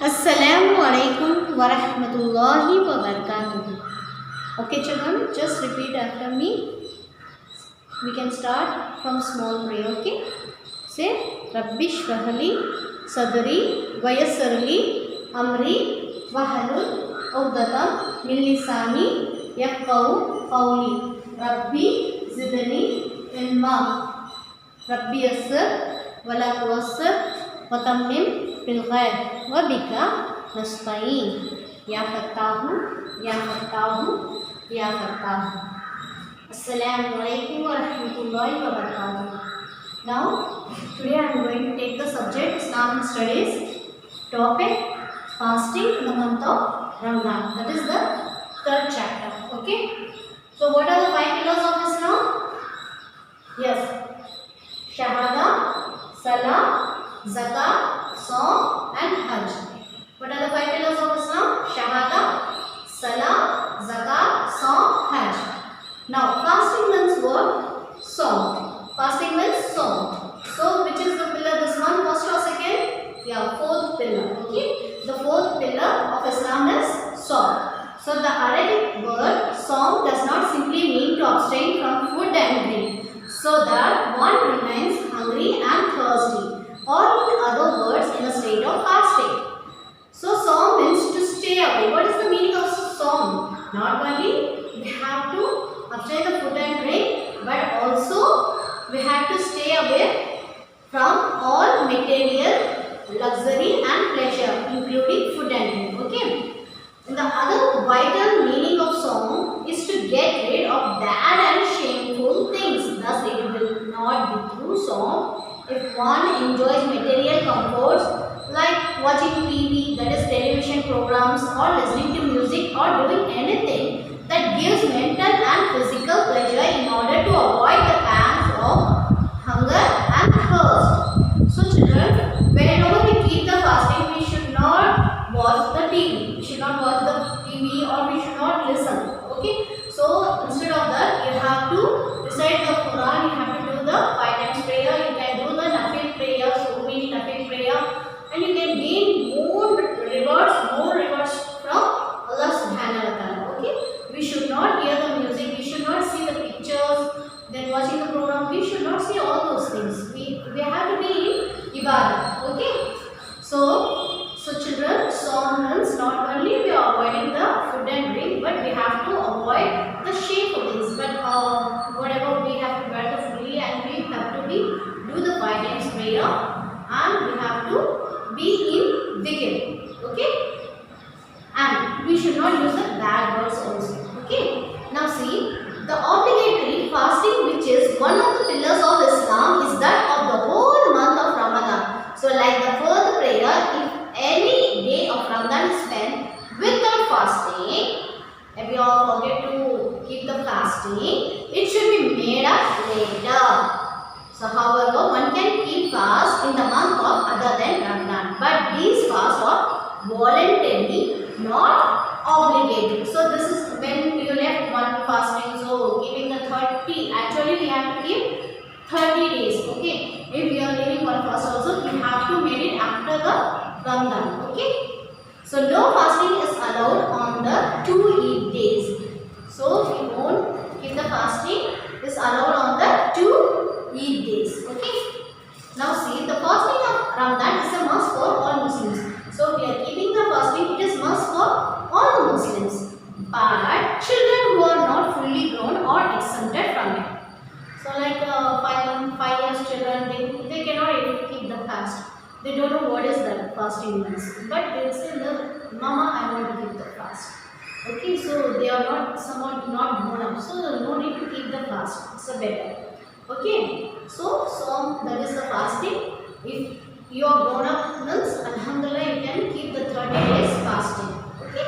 Assalamu alaikum wa rahmatullahi wa barakatuh. Okay, children, just repeat after me. We can start from small prayer. Okay, say Rabbi shrahli sadri wa yassirli amri wahlul uqdatam min lisani yafqahu qawli. Rabbi zidni ilma. Rabbi yassir wa la tuwassir wa tammim bil khair wa bika nasta'in. Ya fattahu ya fattahu ya fattahu. Assalamu alaikum wa rahmatullahi wa barakatuh. Now, today I am going to take the subject Islamic Studies, topic fasting in the month of Ramadan. That is the third chapter. Okay. So, what are the 5 pillars of Islam? Yes. Shahada, Salah, Zakah, Saum and Hajj. What are the 5 pillars of Islam? Shahada, Salah, Zakah, Saum, Hajj. Now, fasting means what? Saum. Fasting means Saum. So, which is the pillar this month? First or second? Yeah, fourth pillar. Okay. The fourth pillar of Islam is Saum. So, the Arabic word Saum does not simply mean to abstain from food and drink, so that one remains hungry and thirsty, or in other words, in a state of fasting. So, Saum means to stay away. What is the meaning of Saum? Not only we have to abstain the food and drink, but also we have to stay away from all material luxury and pleasure, including food and drink. Okay. And the other vital meaning of Saum is to get rid of bad and shameful things. Thus, it will not be through Saum if one enjoys material comforts like watching TV, that is television programs, or listening to music, or doing anything that gives mental and physical pleasure in order to avoid the pangs of hunger and thirst. So children, whenever we keep the fasting, we should not watch the TV. We should not watch the TV or we should not listen. Okay. So instead of that, you have to recite the Quran. You have to do the 5 times prayer. You can do the Nafil prayer, so many Nafil prayer, and you can gain more rewards from Allah Subhanahu wa Taala. Okay. We should not hear the music. We should not see the pictures. Then watching the program, we should not see all those things. We have to be in ibadah. Okay. So children, Saum means not only we are avoiding the food and drink, but we have to avoid the shameful things. But whatever we have to wear the fully, and we have to do the 5 times prayer, and we have to be in dhikr. Okay. And we should not use the bad words also. Okay. Now see, the obligatory fasting, which is one of the pillars of Islam, is that of the whole month of Ramadan. So like the fourth prayer, if any day of Ramadan is spent without fasting, if we all forget to keep the fasting, it should be made up later. So however, one can keep fast in the month of other than Ramadan, but these fasts are voluntary, not obligatory. So this is when you left one fasting, so keeping the 30, actually we have to keep 30 days. Okay. If we are leaving one fast also, we have to make it after the Ramadan. Okay. So no fasting is allowed on the 2 Eid days. So we won't keep the fasting is allowed on the 2 Eid days. Okay. Now see, the fasting of Ramadan is a must for all Muslims. So we are keeping the fasting, it is must for all the Muslims. But children who are not fully grown are exempted from it. So like 5 years children, they cannot able to keep the fast. They don't know what is that fasting means. But they say, Mama, I want to keep the fast. Okay, so they are not somewhat not grown up. So no need to keep the fast. It's a better. Okay, so that is the fasting. If you are grown up, means alhamdulillah you can keep the 30 days fasting. Okay,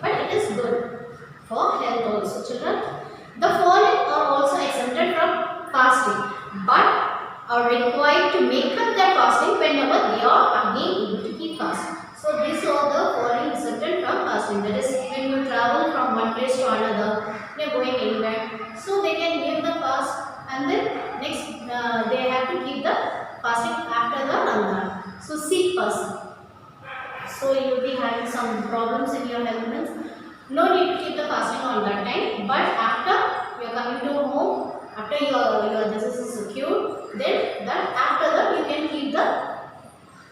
but it is good for health also, children. The following are also exempted from fasting, but are required to make up their fasting whenever they are again able to keep fasting. So these are the following exempted from fasting. That is, when you travel from one place to another, they are going anywhere, so they can give the fast, and then next they have to keep the fasting after the Ramadan. So sick person, so you will be having some problems in your health means no need to keep the fasting on that time, but after you are coming to home, after your disease is cured, then that after that you can keep the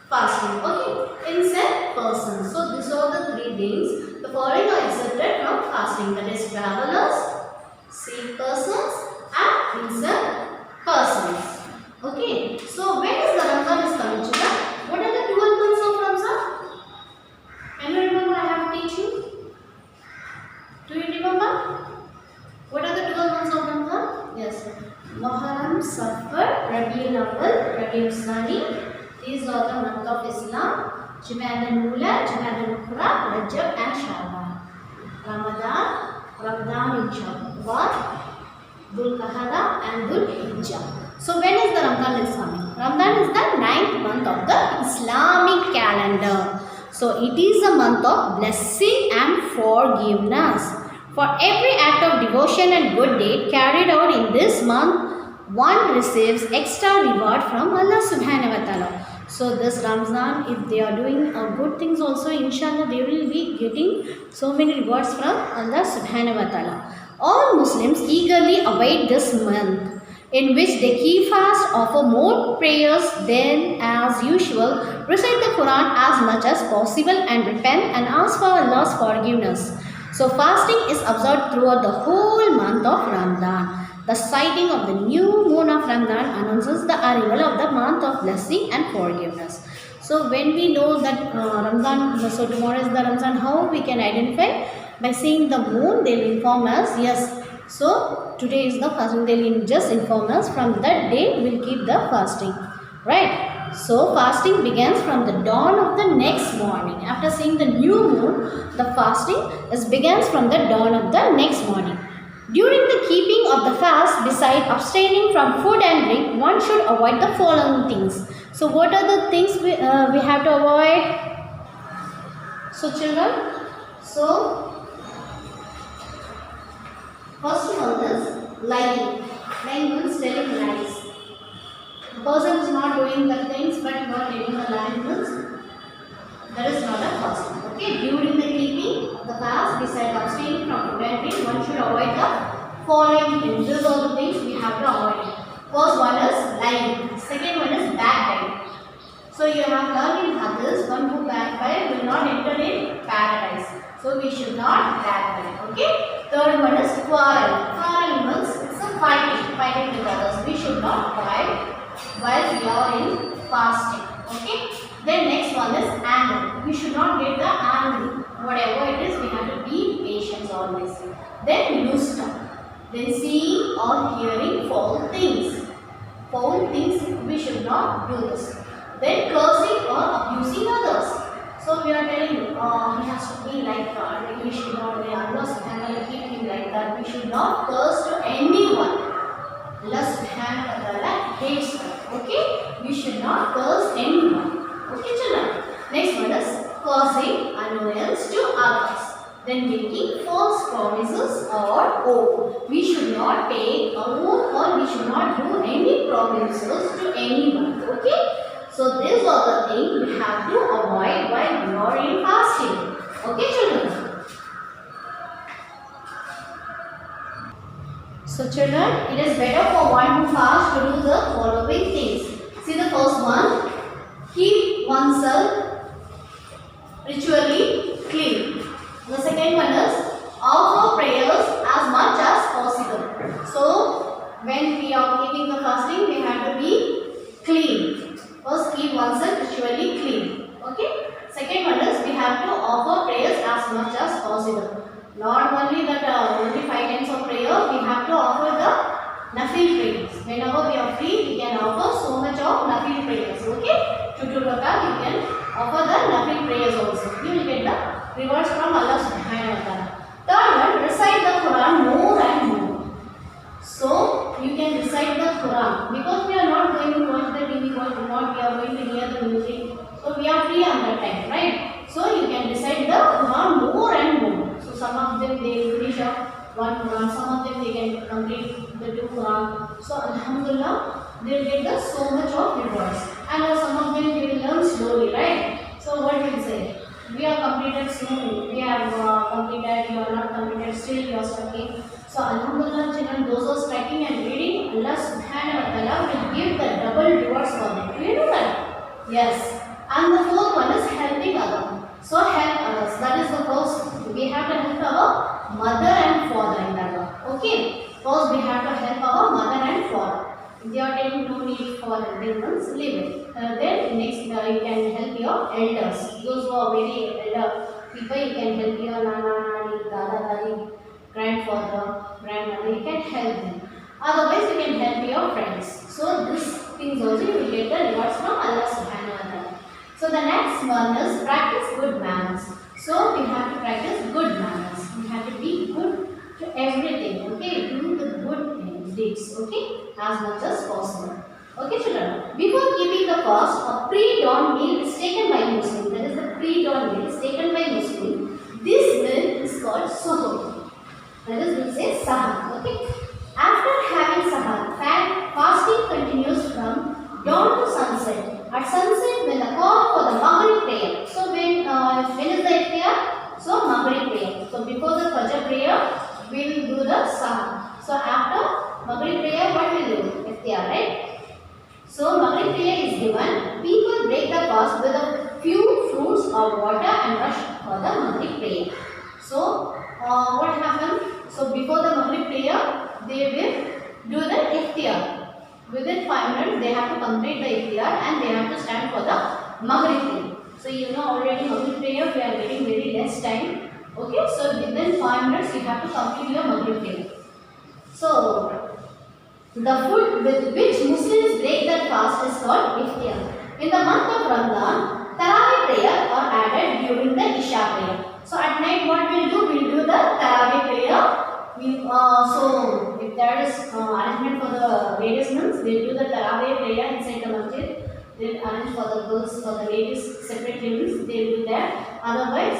fasting. Okay, in said person. So these are the 3 days. The following are exempted from fasting, that is travelers, sick persons and insane persons. Okay, so when is the Ramadan is coming, children? What are the 12 months of Ramadan? Can you remember? I have teach you. Do you remember? What are the 12 months of Ramadan? Yes. Muharram, Safar, Rabiul Awwal, Rabiul Thani. These are the month of Islam. Jumada al-Ula, Jumada al-Ukhra, Rajab and Sha'ban. Ramadan in Shawwal, Dhul Qa'dah and Dhul Hijjah. So when is the Ramadan is coming? Ramadan is the 9th month of the Islamic calendar. So it is a month of blessing and forgiveness. For every act of devotion and good deed carried out in this month, one receives extra reward from Allah subhanahu wa ta'ala. So this Ramzan, if they are doing good things also, inshallah they will be getting so many rewards from Allah subhanahu wa ta'ala. All Muslims eagerly await this month, in which they keep fast, offer more prayers than as usual, recite the Quran as much as possible and repent and ask for Allah's forgiveness. So fasting is observed throughout the whole month of Ramadan. The sighting of the new moon of Ramadan announces the arrival of the month of blessing and forgiveness. So when we know that Ramadan, so tomorrow is the Ramadan, how we can identify? By seeing the moon, they will inform us, yes, so today is the fasting, they will just inform us. From that day, we will keep the fasting, right? So fasting begins from the dawn of the next morning. After seeing the new moon, the fasting begins from the dawn of the next morning. During the keeping of the fast, beside abstaining from food and drink, one should avoid the following things. So what are the things we have to avoid? So children, so first one is lying. Lying means telling lies. The person is not doing the things but not telling the lies means that is not a fasting. Okay, during the keeping of the fast, beside abstaining from food and drink, one should avoid the following things. These are the things we have to avoid. First one is lying. Second one is backbiting. So you have learned in hadith, one who backbite will not enter in paradise. So we should not backbite. Okay. Third one is quarrel. Quarrel means it's a fighting with others. We should not fight while we are in fasting. Okay. Then next one is anger. We should not get the angry. Whatever it is, we have to be patient always. Then loose tongue. Then seeing or hearing foul things. Foul things, we should not do this. Then cursing or abusing others. So we are telling he has to be like that. We should not, Allah subhanahu wa ta'ala keep him like that. We should not curse to anyone. Allah subhanahu wa ta'ala hates that. Okay? We should not curse anyone. Okay, children. Next one is causing annoyance to others. Then making false promises or oath. We should not take a oath or we should not do any promises to anyone. Okay? So these are the things we have to avoid while we are in fasting. Okay, children? So children, it is better for one who fasts to do the following things. See the first one. Keep oneself ritually clean. The second one is offer prayers as much as possible. So when we are keeping the fasting, we have to be clean. First, keep oneself ritually clean. Okay. Second one is we have to offer prayers as much as possible. Not only that only 5 times of prayer, we have to offer the nafil prayers. Whenever we are free, we can offer so much of nafil prayers. Okay. To you can offer the nafil prayers also. You will get the rewards from Allah subhanahu wa ta'ala. Third one, recite the Quran more and more. So you can recite the Quran because we are not going to watch the TV, we are going to hear the music. So we are free on that time, right? So you can recite the Quran more and more. So some of them they will finish up one Quran, some of them they can complete the 2 Quran. So Alhamdulillah, they will get so much of rewards. And some of them they will learn slowly, right? So what will say? completed soon, we have completed, you are not completed, still you are studying. So Alhamdulillah children, those who are studying and reading, Allah subhanahu wa ta'ala will give the double rewards for them. Do you know that? Yes. And the fourth one is helping others. So help others. That is the first. We have to help our mother and father in that one. Okay. First we have to help our mother and father. If they are taking no need for helping them, leave it. Then next you can help your elders. Those who are very elder people, you can help your nana, nani, dada, dadi, grandfather, grandmother. You can help them. Otherwise, you can help your friends. So these things also you will get the rewards from Allah subhanahu wa ta'ala. So the next one is practice good manners. So we have to practice good manners. We have to be good to everything. Okay, do the good things, deeds. Okay, as much as possible. Okay, children. Before keeping the fast, a pre-dawn meal is taken by Muslim. That is the pre-dawn meal is taken by Muslim. This meal is called suhoor. That is, we say sahar. Okay. After having sahar, fasting continues from dawn to sunset. At sunset, when the call for the Maghrib prayer. So when is the iftar? So Maghrib prayer. So before the Fajr prayer, we will do the sahar. So after Maghrib prayer, what will we do? Iftar, right? So Maghrib prayer is given. People break the fast with a few fruits or water and rush for the Maghrib prayer. So what happened? So before the Maghrib prayer, they will do the iftar. Within 5 minutes, they have to complete the iftar and they have to stand for the Maghrib prayer. So you know already Maghrib prayer, we are getting very less time. Okay, so within 5 minutes, you have to complete your Maghrib prayer. So the food with which Muslims break their fast is called iftar. In the month of Ramadan, Tarawih prayer are added during the Isha prayer. So at night, what we'll do? We'll do the Tarawih prayer. So if there is arrangement for the various months, we'll do the Tarawih prayer inside the masjid. They'll arrange for the girls, for the ladies, separate rooms. They'll do that. Otherwise,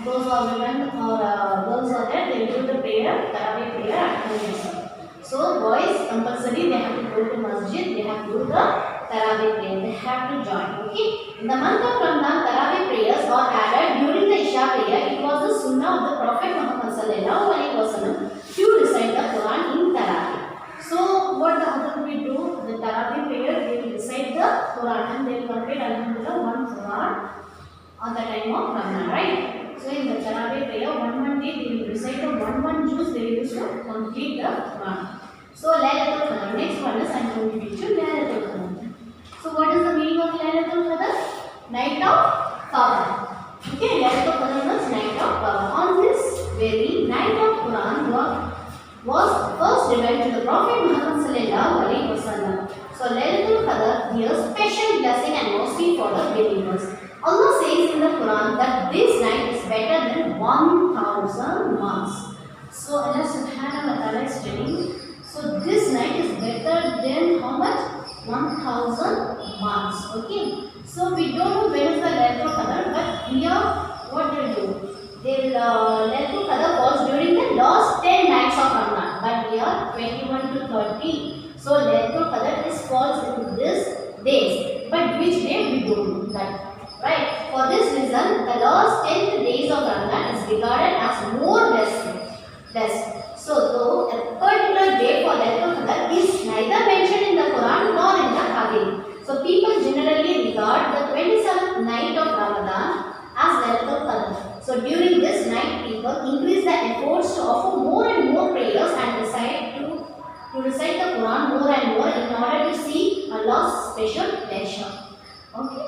those who are women or girls are there, they'll do the prayer, Tarawih prayer at home. So boys compulsory they have to go to masjid. They have to do the Tarawih prayer. They have to join. Okay. In the month of Ramadan, Tarawih prayers are added during the Isha prayer. It was the sunnah of the Prophet Muhammad sallallahu alaihi wasallam to recite the Quran in Tarawih. So what the other will do? The Tarawih prayer, they will recite the Quran and they will complete Alhamdulillah one Quran on the time of Ramadan, right? So in the Tarawih prayer, one day they will recite the one juz. They will use to complete the Quran. So Laylatul Qadr. Next one is I am going to teach you Laylatul Qadr. So what is the meaning of Laylatul Qadr? Night of power. Okay, Laylatul Qadr means night of power. On this very night of Quran was first revealed to the Prophet Muhammad sallallahu alaihi wasallam. So Laylatul Qadr gives special blessing and mercy for the believers. Allah says in the Quran that this night is better than 1,000 months. So Allah subhanahu wa ta'ala is telling, so this night is better than how much? 1,000 months. Okay. So we don't know when is the Laylatul Qadr, but here what they do? Laylatul Qadr falls during the last 10 nights of Ramadan, but here 21 to 30. So Laylatul Qadr is falls into this days, but which day we don't know that. Right. For this reason, the last 10 days of Ramadan is regarded as more blessed. So though a particular day for Laylatul Qadr is neither mentioned in the Quran nor in the Hadith. So people generally regard the 27th night of Ramadan as Laylatul Qadr. So during this night, people increase the efforts to offer more and more prayers and decide to recite the Quran more and more in order to see Allah's special pleasure. Okay.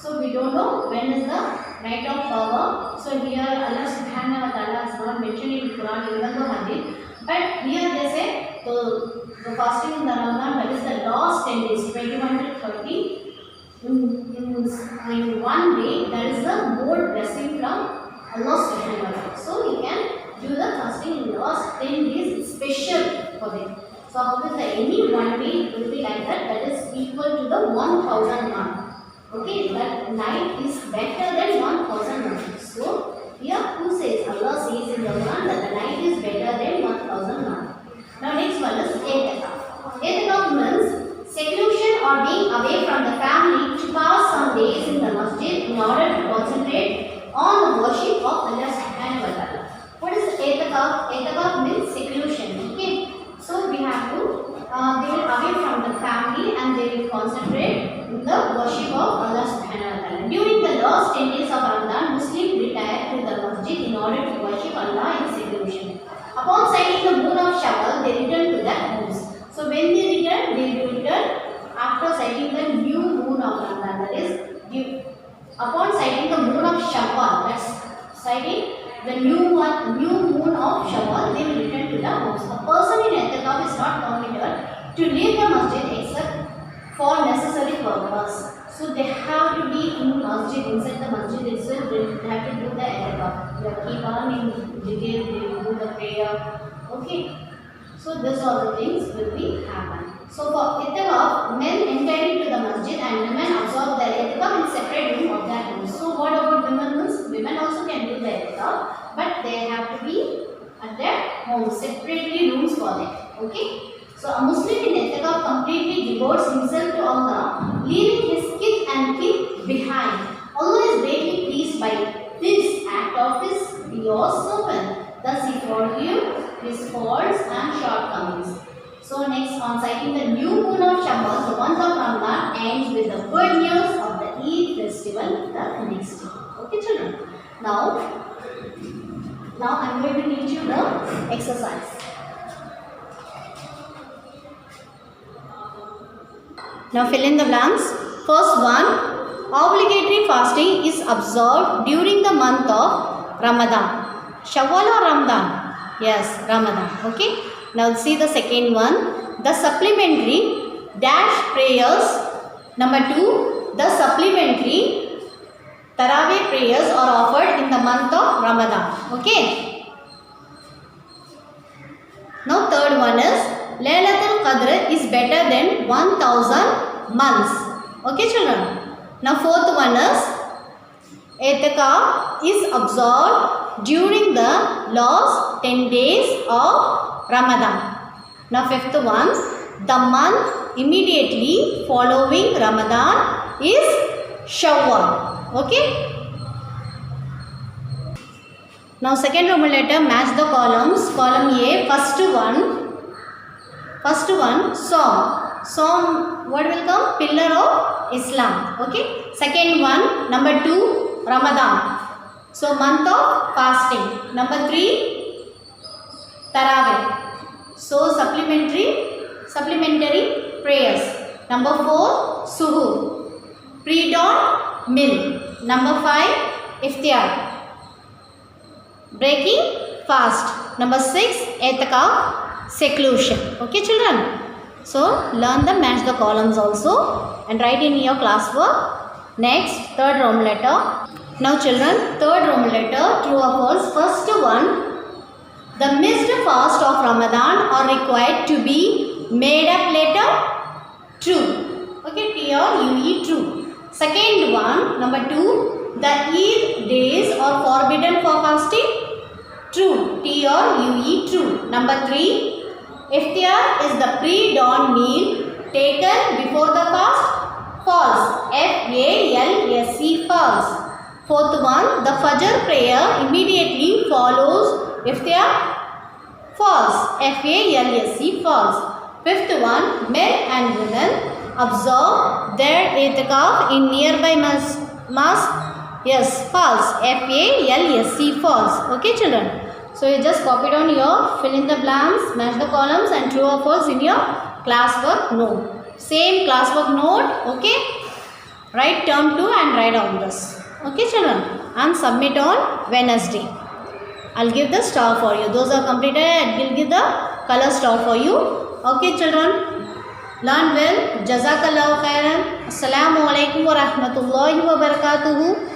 So we don't know when is the night of power. So here Allah subhanahu wa ta'ala has not mentioned in Quran even the Hadith. But here they say the fasting in the Ramadan, that is the last 10 days, 21 to 30. In one day, there is the more blessing from Allah subhanahu wa ta'ala. So we can do the fasting in the last 10 days, it's special for them. So how is the any one day will be like that? That is equal to the 1,000 month. Okay, that night is better than 1,000 months. So here who says? Allah says in the Quran that the night is better than 1,000 months. Now next one is I'tikaf. I'tikaf means seclusion or being away from the family to pass some days in the masjid in order to concentrate on the worship of Allah subhanahu wa ta'ala. What is i'tikaf? I'tikaf means seclusion. Okay, so we have to they will away from the family and they will concentrate in the worship of Allah subhanahu wa ta'ala. During the last 10 days of Ramadan, Muslims retire to the masjid in order to worship Allah in seclusion. Upon sighting the moon of Shawwal, they return to their homes. So when they return, they will return after sighting the new moon of Ramadan. That is, upon sighting the moon of Shawwal, that's sighting the new moon of Shawwal, they will return to their homes. A person in i'tikaf is not permitted to leave the masjid except for necessary purpose. So they have to be in masjid, inside the masjid itself. They have to do the i'tikaf. They keep on in detail. They will do the prayer. Okay. So these are the things will be happen. So for i'tikaf, men enter into the masjid and women absorb their i'tikaf in separate room of their homes. So what about women? Women also can do the i'tikaf, but they have to be at their home, separately rooms for them. Okay. So a Muslim in i'tikaf completely devotes himself to Allah, leaving his kith and kin behind. Allah is greatly pleased by this act of his pious servant. Thus he forgives his faults and shortcomings. So next, on sighting the new moon of Shawwal, the month of Ramadan ends with the good news of the Eid festival the next day. Okay children. Now I am going to teach you the exercise. Now fill in the blanks. First one, obligatory fasting is observed during the month of Ramadan. Shawwal or Ramadan? Yes, Ramadan. Okay. Now see the second one. The supplementary dash prayers. Number 2. The supplementary Tarawih prayers are offered in the month of Ramadan. Okay. Now third one is Laylatul Qadr is better than 1000 months. Okay children. Now fourth one is i'tikaf is observed during the last 10 days of Ramadan. Now fifth one, the month immediately following Ramadan is Shawwal. Okay. Now second Roman letter, match the columns. Column A, first one Psalm, what will come? Pillar of Islam. Okay. Second one, number 2, Ramadan. So month of fasting. Number 3, Tarawih. So supplementary prayers. Number 4, Suhoor, pre-dawn meal. Number 5, Iftar, breaking fast. Number 6, i'tikaf, seclusion. Okay children. So learn the match the columns also and write in your classwork. Next, third Roman letter. Now children, third Roman letter, true or false. First one, the missed fast of Ramadan are required to be made up later. True. Okay, T-R-U-E, true. Second one, number 2, the Eid days are forbidden for fasting. True. T-R-U-E, true. Number 3, Iftar is the pre-dawn meal taken before the fast. False. F-A-L-S-E, false. Fourth one, the Fajr prayer immediately follows Iftar. False. F-A-L-S-E, false. Fifth one, men and women observe their i'tikaf in nearby mosque. Yes, false. F-A-L-S-E, false. Okay children. So you just copy down your fill in the blanks, match the columns and true or false in your classwork note. Same classwork note. Okay. Write term 2 and write down this. Okay children. And submit on Wednesday. I'll give the star for you. Those are completed. I'll give the color star for you. Okay children. Learn well. Jazakallahu khairan. Assalamu alaikum wa rahmatullahi wa barakatuhu.